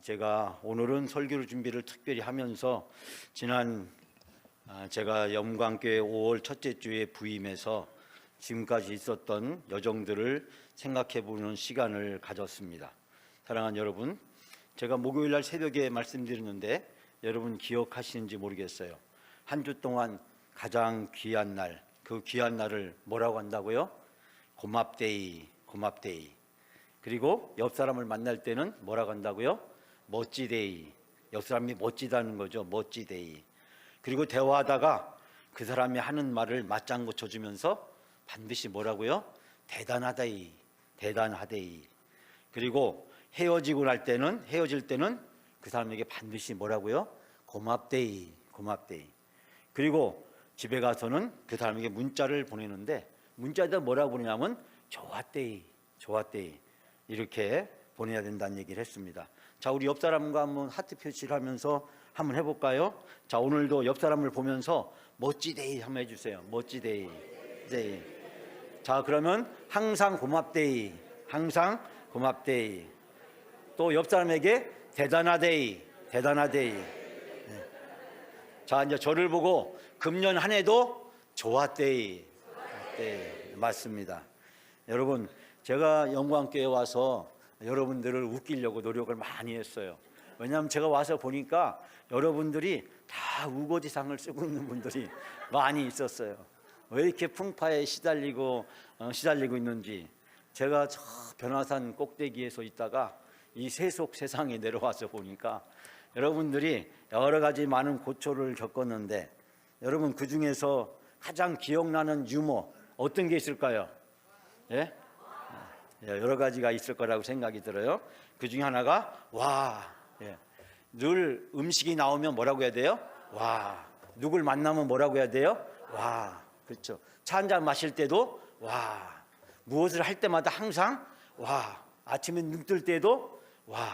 제가 오늘은 설교 준비를 특별히 하면서 지난 제가 영광교회 5월 첫째 주에 부임해서 지금까지 있었던 여정들을 생각해 보는 시간을 가졌습니다. 사랑하는 여러분, 제가 목요일 날 새벽에 말씀드렸는데 여러분 기억하시는지 모르겠어요. 한 주 동안 가장 귀한 날, 그 귀한 날을 뭐라고 한다고요? 고맙데이, 고맙데이. 그리고 옆 사람을 만날 때는 뭐라고 한다고요? 멋지데이. 옆 사람이 멋지다는 거죠. 멋지데이. 그리고 대화하다가 그 사람이 하는 말을 맞장구 쳐주면서 반드시 뭐라고요? 대단하데이, 대단하데이. 그리고 헤어질 때는 그 사람에게 반드시 뭐라고요? 고맙데이, 고맙데이. 그리고 집에 가서는 그 사람에게 문자를 보내는데 문자에다 뭐라고 보내냐면 좋았데이, 좋았데이. 이렇게 보내야 된다는 얘기를 했습니다. 자, 우리 옆 사람과 한번 하트 표시를 하면서 한번 해볼까요? 자, 오늘도 옆 사람을 보면서 멋지데이 한번 해주세요. 멋지데이. 네. 자, 그러면 항상 고맙데이, 항상 고맙데이. 또 옆 사람에게 대단하데이, 대단하데이. 네. 자, 이제 저를 보고 금년 한 해도 좋았데이. 네, 맞습니다. 여러분, 제가 영광교회에 와서 여러분들을 웃기려고 노력을 많이 했어요. 왜냐하면 제가 와서 보니까 여러분들이 다 우거지상을 쓰고 있는 분들이 많이 있었어요. 왜 이렇게 풍파에 시달리고 있는지. 제가 저 변화산 꼭대기에서 있다가 이 세속 세상에 내려와서 보니까 여러분들이 여러 가지 많은 고초를 겪었는데 여러분, 그 중에서 가장 기억나는 유머 어떤 게 있을까요? 예? 여러 가지가 있을 거라고 생각이 들어요. 그 중에 하나가 와. 예. 늘 음식이 나오면 뭐라고 해야 돼요? 와. 누굴 만나면 뭐라고 해야 돼요? 와. 그렇죠. 차 한 잔 마실 때도 와. 무엇을 할 때마다 항상 와. 아침에 눈 뜰 때도 와.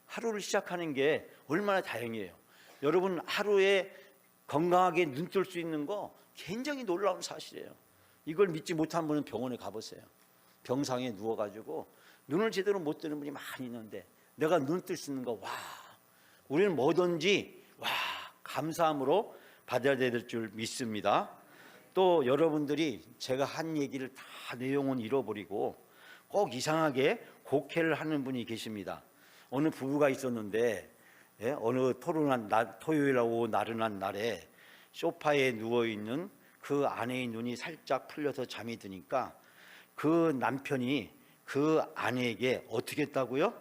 하루를 시작하는 게 얼마나 다행이에요. 여러분, 하루에 건강하게 눈 뜰 수 있는 거 굉장히 놀라운 사실이에요. 이걸 믿지 못한 분은 병원에 가보세요. 병상에 누워가지고 눈을 제대로 못 뜨는 분이 많이 있는데 내가 눈 뜰 수 있는 거, 와. 우리는 뭐든지 와, 감사함으로 받아야 될 줄 믿습니다. 또 여러분들이 제가 한 얘기를 다 내용은 잃어버리고 꼭 이상하게 곡해를 하는 분이 계십니다. 어느 부부가 있었는데 어느 토요일 오후 나른한 날에 소파에 누워있는 그 아내의 눈이 살짝 풀려서 잠이 드니까 그 남편이 그 아내에게 어떻게 했다고요?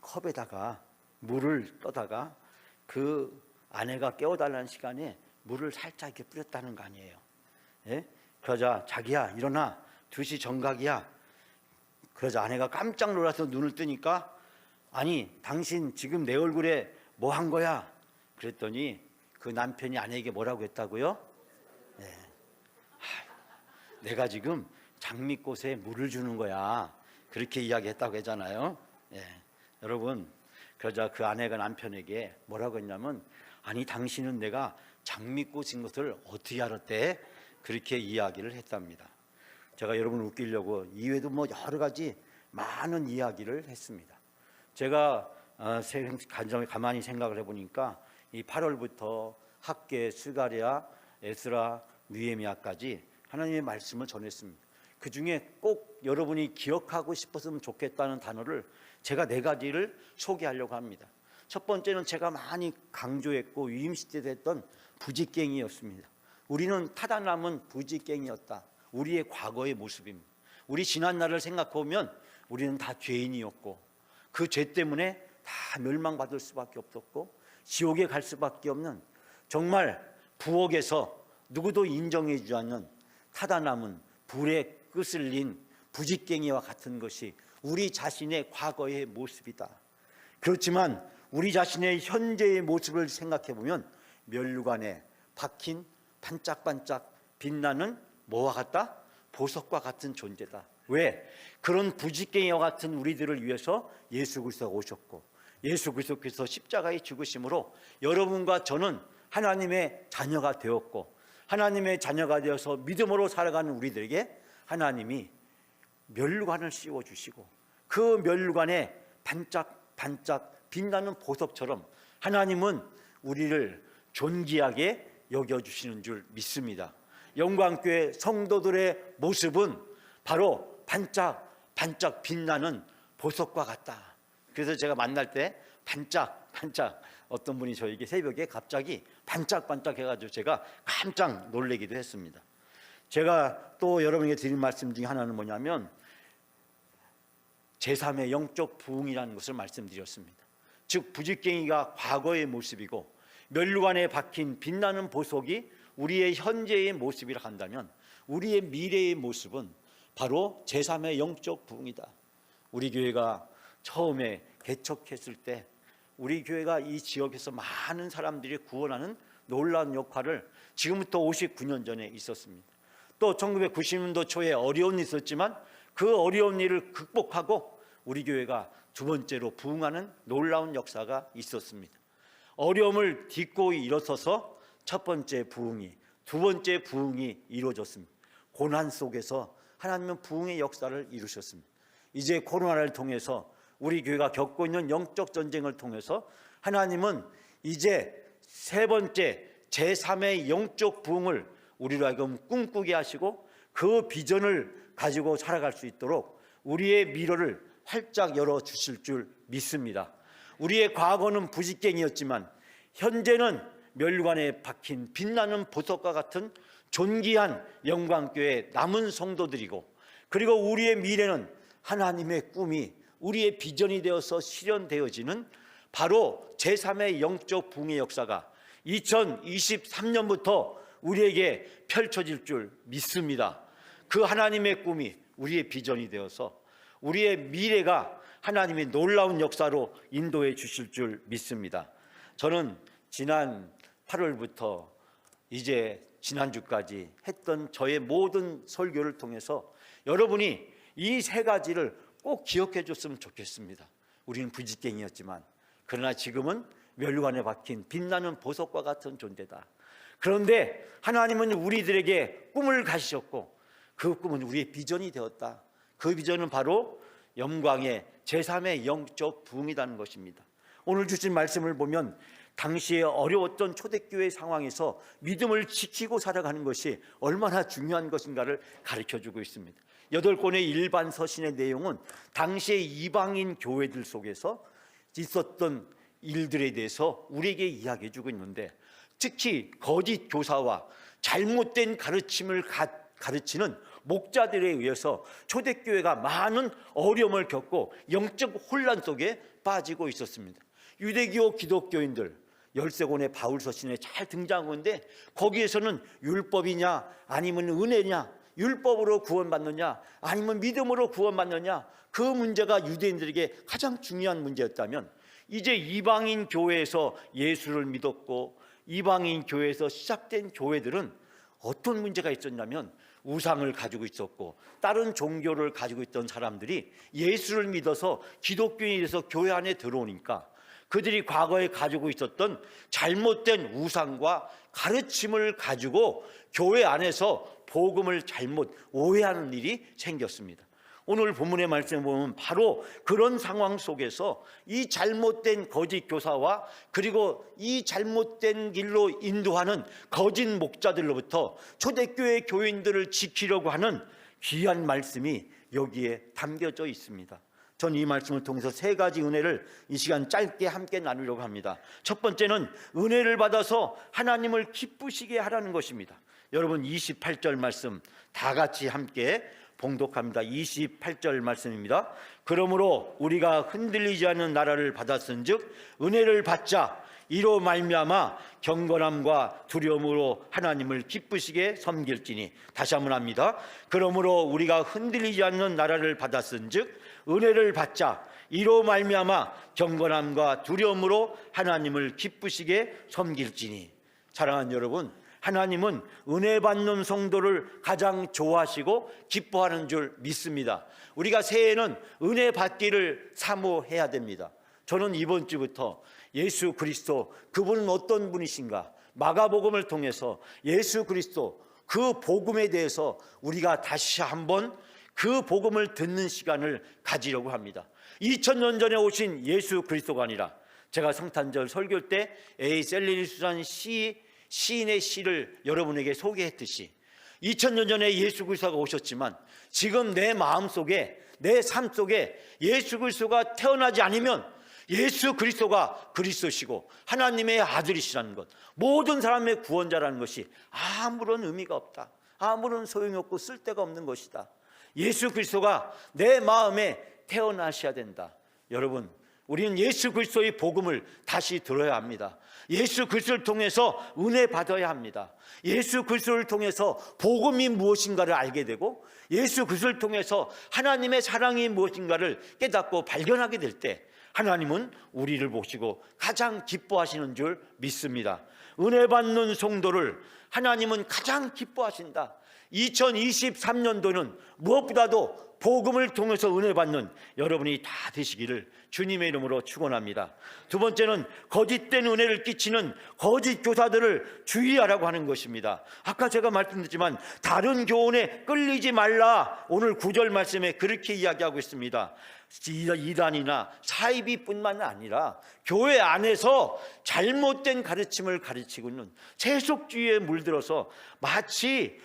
컵에다가 물을 떠다가 그 아내가 깨워달라는 시간에 물을 살짝 이렇게 뿌렸다는 거 아니에요. 예? 그러자 자기야 일어나, 2시 정각이야. 그러자 아내가 깜짝 놀라서 눈을 뜨니까 아니 당신 지금 내 얼굴에 뭐 한 거야? 그랬더니 그 남편이 아내에게 뭐라고 했다고요? 예. 내가 지금 장미꽃에 물을 주는 거야. 그렇게 이야기했다고 하잖아요. 예. 여러분, 그러자 그 아내가 남편에게 뭐라고 했냐면 아니 당신은 내가 장미꽃인 것을 어떻게 알았대? 그렇게 이야기를 했답니다. 제가 여러분을 웃기려고 이외에도 뭐 여러 가지 많은 이야기를 했습니다. 제가 가만히 생각을 해보니까 이 8월부터 학계, 스가랴, 에스라, 느헤미야까지 하나님의 말씀을 전했습니다. 그 중에 꼭 여러분이 기억하고 싶었으면 좋겠다는 단어를 제가 4가지를 소개하려고 합니다. 첫 번째는 제가 많이 강조했고 위임시대 때 했던 부직갱이였습니다. 우리는 타다남은 부직갱이였다. 우리의 과거의 모습입니다. 우리 지난 날을 생각해 보면 우리는 다 죄인이었고 그 죄 때문에 다 멸망받을 수밖에 없었고 지옥에 갈 수밖에 없는 정말 부엌에서 누구도 인정해 주지 않는 타다남은 불의 끝을 린 부직갱이와 같은 것이 우리 자신의 과거의 모습이다. 그렇지만 우리 자신의 현재의 모습을 생각해 보면 면류관에 박힌 반짝반짝 빛나는 뭐와 같다? 보석과 같은 존재다. 왜? 그런 부직갱이와 같은 우리들을 위해서 예수 그리스도가 오셨고 예수 그리스도께서 십자가의 죽으심으로 여러분과 저는 하나님의 자녀가 되었고 하나님의 자녀가 되어서 믿음으로 살아가는 우리들에게 하나님이 면류관을 씌워주시고 그 면류관에 반짝 반짝 빛나는 보석처럼 하나님은 우리를 존귀하게 여겨주시는 줄 믿습니다. 영광교회 성도들의 모습은 바로 반짝 빛나는 보석과 같다. 그래서 제가 만날 때 반짝 어떤 분이 저에게 새벽에 갑자기 반짝 해가지고 제가 깜짝 놀라기도 했습니다. 제가 또 여러분에게 드린 말씀 중에 하나는 뭐냐면 제3의 영적 부흥이라는 것을 말씀드렸습니다. 즉 부직갱이가 과거의 모습이고 멸관에 박힌 빛나는 보석이 우리의 현재의 모습이라 한다면 우리의 미래의 모습은 바로 제3의 영적 부흥이다. 우리 교회가 처음에 개척했을 때 우리 교회가 이 지역에서 많은 사람들이 구원하는 놀라운 역할을 지금부터 59년 전에 있었습니다. 또 1990년도 초에 어려운 일이 있었지만 그 어려운 일을 극복하고 우리 교회가 두 번째로 부흥하는 놀라운 역사가 있었습니다. 어려움을 딛고 일어서서 첫 번째 부흥이, 두 번째 부흥이 이루어졌습니다. 고난 속에서 하나님은 부흥의 역사를 이루셨습니다. 이제 코로나를 통해서 우리 교회가 겪고 있는 영적 전쟁을 통해서 하나님은 이제 세 번째 제3의 영적 부흥을 우리로 하여금 꿈꾸게 하시고 그 비전을 가지고 살아갈 수 있도록 우리의 미래를 활짝 열어주실 줄 믿습니다. 우리의 과거는 부직갱이였지만 현재는 멸관에 박힌 빛나는 보석과 같은 존귀한 영광교회 남은 성도들이고, 그리고 우리의 미래는 하나님의 꿈이 우리의 비전이 되어서 실현되어지는 바로 제3의 영적 부흥의 역사가 2023년부터 우리에게 펼쳐질 줄 믿습니다. 그 하나님의 꿈이 우리의 비전이 되어서 우리의 미래가 하나님의 놀라운 역사로 인도해 주실 줄 믿습니다. 저는 지난 8월부터 이제 지난주까지 했던 저의 모든 설교를 통해서 여러분이 이 세 가지를 꼭 기억해 줬으면 좋겠습니다. 우리는 부직갱이였지만 그러나 지금은 멸관에 박힌 빛나는 보석과 같은 존재다. 그런데 하나님은 우리들에게 꿈을 가지셨고 그 꿈은 우리의 비전이 되었다. 그 비전은 바로 영광의 제3의 영적 부흥이라는 것입니다. 오늘 주신 말씀을 보면 당시에 어려웠던 초대교회 상황에서 믿음을 지키고 살아가는 것이 얼마나 중요한 것인가를 가르쳐주고 있습니다. 8권의 일반 서신의 내용은 당시의 이방인 교회들 속에서 있었던 일들에 대해서 우리에게 이야기해주고 있는데, 특히 거짓 교사와 잘못된 가르침을 가르치는 목자들에 의해서 초대교회가 많은 어려움을 겪고 영적 혼란 속에 빠지고 있었습니다. 유대교 기독교인들 13권의 바울서신에 잘 등장하는데 거기에서는 율법이냐 아니면 은혜냐, 율법으로 구원받느냐 아니면 믿음으로 구원받느냐, 그 문제가 유대인들에게 가장 중요한 문제였다면 이제 이방인 교회에서 예수를 믿었고 이방인 교회에서 시작된 교회들은 어떤 문제가 있었냐면 우상을 가지고 있었고 다른 종교를 가지고 있던 사람들이 예수를 믿어서 기독교인이 돼서 교회 안에 들어오니까 그들이 과거에 가지고 있었던 잘못된 우상과 가르침을 가지고 교회 안에서 복음을 잘못 오해하는 일이 생겼습니다. 오늘 본문의 말씀을 보면 바로 그런 상황 속에서 이 잘못된 거짓 교사와 그리고 이 잘못된 길로 인도하는 거짓 목자들로부터 초대교회 교인들을 지키려고 하는 귀한 말씀이 여기에 담겨져 있습니다. 전 이 말씀을 통해서 세 가지 은혜를 이 시간 짧게 함께 나누려고 합니다. 첫 번째는 은혜를 받아서 하나님을 기쁘시게 하라는 것입니다. 여러분 28절 말씀 다 같이 함께 봉독합니다. 28절 말씀입니다. 그러므로 우리가 흔들리지 않는 나라를 받았은즉 은혜를 받자 이로 말미암아 경건함과 두려움으로 하나님을 기쁘시게 섬길지니. 다시 한번 합니다. 그러므로 우리가 흔들리지 않는 나라를 받았은즉 은혜를 받자 이로 말미암아 경건함과 두려움으로 하나님을 기쁘시게 섬길지니. 사랑하는 여러분, 하나님은 은혜 받는 성도를 가장 좋아하시고 기뻐하는 줄 믿습니다. 우리가 새해에는 은혜 받기를 사모해야 됩니다. 저는 이번 주부터 예수 그리스도, 그분은 어떤 분이신가, 마가복음을 통해서 예수 그리스도 그 복음에 대해서 우리가 다시 한번 그 복음을 듣는 시간을 가지려고 합니다. 2000년 전에 오신 예수 그리스도가 아니라, 제가 성탄절 설교 때 셀레리 수산 시인의 시를 여러분에게 소개했듯이 2000년 전에 예수 그리스도가 오셨지만 지금 내 마음속에, 내 삶 속에 예수 그리스도가 태어나지 않으면 예수 그리스도가 그리스도시고 하나님의 아들이시라는 것, 모든 사람의 구원자라는 것이 아무런 의미가 없다, 아무런 소용이 없고 쓸데가 없는 것이다. 예수 그리스도가 내 마음에 태어나셔야 된다. 여러분, 우리는 예수 그리스도의 복음을 다시 들어야 합니다. 예수 그리스도를 통해서 은혜 받아야 합니다. 예수 그리스도를 통해서 복음이 무엇인가를 알게 되고, 예수 그리스도를 통해서 하나님의 사랑이 무엇인가를 깨닫고 발견하게 될 때 하나님은 우리를 보시고 가장 기뻐하시는 줄 믿습니다. 은혜 받는 성도를 하나님은 가장 기뻐하신다. 2023년도는 무엇보다도 복음을 통해서 은혜 받는 여러분이 다 되시기를 주님의 이름으로 축원합니다. 두 번째는 거짓된 은혜를 끼치는 거짓 교사들을 주의하라고 하는 것입니다. 아까 제가 말씀드렸지만 다른 교훈에 끌리지 말라, 오늘 9절 말씀에 그렇게 이야기하고 있습니다. 이단이나 사이비뿐만 아니라 교회 안에서 잘못된 가르침을 가르치고 있는 세속주의에 물들어서 마치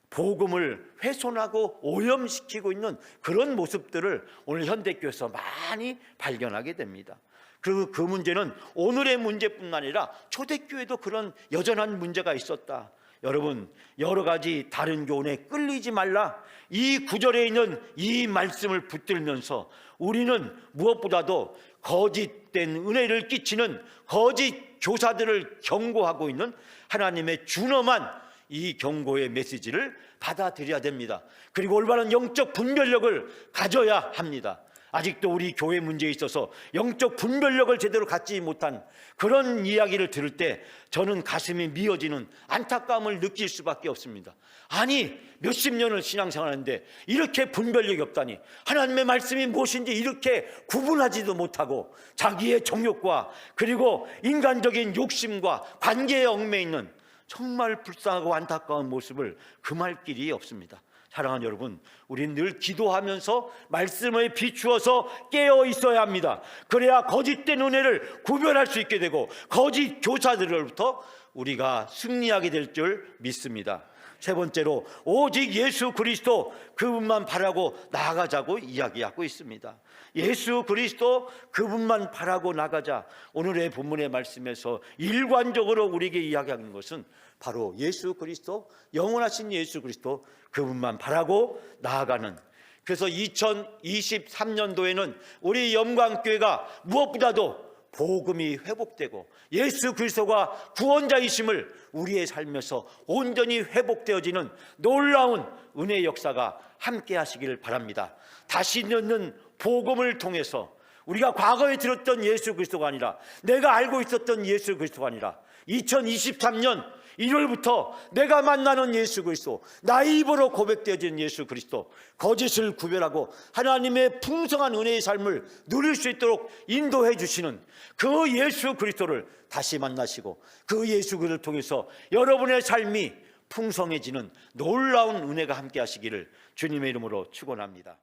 복음을 훼손하고 오염시키고 있는 그런 모습들을 오늘 현대교회에서 많이 발견하게 됩니다. 그 문제는 오늘의 문제뿐만 아니라 초대교회도 그런 여전한 문제가 있었다. 여러분, 여러 가지 다른 교훈에 끌리지 말라, 이 구절에 있는 이 말씀을 붙들면서 우리는 무엇보다도 거짓된 은혜를 끼치는 거짓 교사들을 경고하고 있는 하나님의 준엄한 이 경고의 메시지를 받아들여야 됩니다. 그리고 올바른 영적 분별력을 가져야 합니다. 아직도 우리 교회 문제에 있어서 영적 분별력을 제대로 갖지 못한 그런 이야기를 들을 때 저는 가슴이 미어지는 안타까움을 느낄 수밖에 없습니다. 아니, 몇십 년을 신앙생활하는데 이렇게 분별력이 없다니, 하나님의 말씀이 무엇인지 이렇게 구분하지도 못하고 자기의 정욕과 그리고 인간적인 욕심과 관계에 얽매여 있는 정말 불쌍하고 안타까운 모습을 금할 길이 없습니다. 사랑하는 여러분, 우리는 늘 기도하면서 말씀을 비추어서 깨어 있어야 합니다. 그래야 거짓된 은혜를 구별할 수 있게 되고 거짓 교사들로부터 우리가 승리하게 될 줄 믿습니다. 세 번째로, 오직 예수 그리스도 그분만 바라고 나아가자고 이야기하고 있습니다. 예수 그리스도 그분만 바라고 나가자. 오늘의 본문의 말씀에서 일관적으로 우리에게 이야기하는 것은 바로 예수 그리스도, 영원하신 예수 그리스도 그분만 바라고 나아가는, 그래서 2023년도에는 우리 영광교회가 무엇보다도 복음이 회복되고 예수 그리스도가 구원자이심을 우리의 삶에서 온전히 회복되어지는 놀라운 은혜의 역사가 함께 하시기를 바랍니다. 다시 듣는 복음을 통해서 우리가 과거에 들었던 예수 그리스도가 아니라, 내가 알고 있었던 예수 그리스도가 아니라 2023년 1월부터 내가 만나는 예수 그리스도, 나의 입으로 고백되어진 예수 그리스도, 거짓을 구별하고 하나님의 풍성한 은혜의 삶을 누릴 수 있도록 인도해 주시는 그 예수 그리스도를 다시 만나시고 그 예수 그리스도를 통해서 여러분의 삶이 풍성해지는 놀라운 은혜가 함께 하시기를 주님의 이름으로 축원합니다.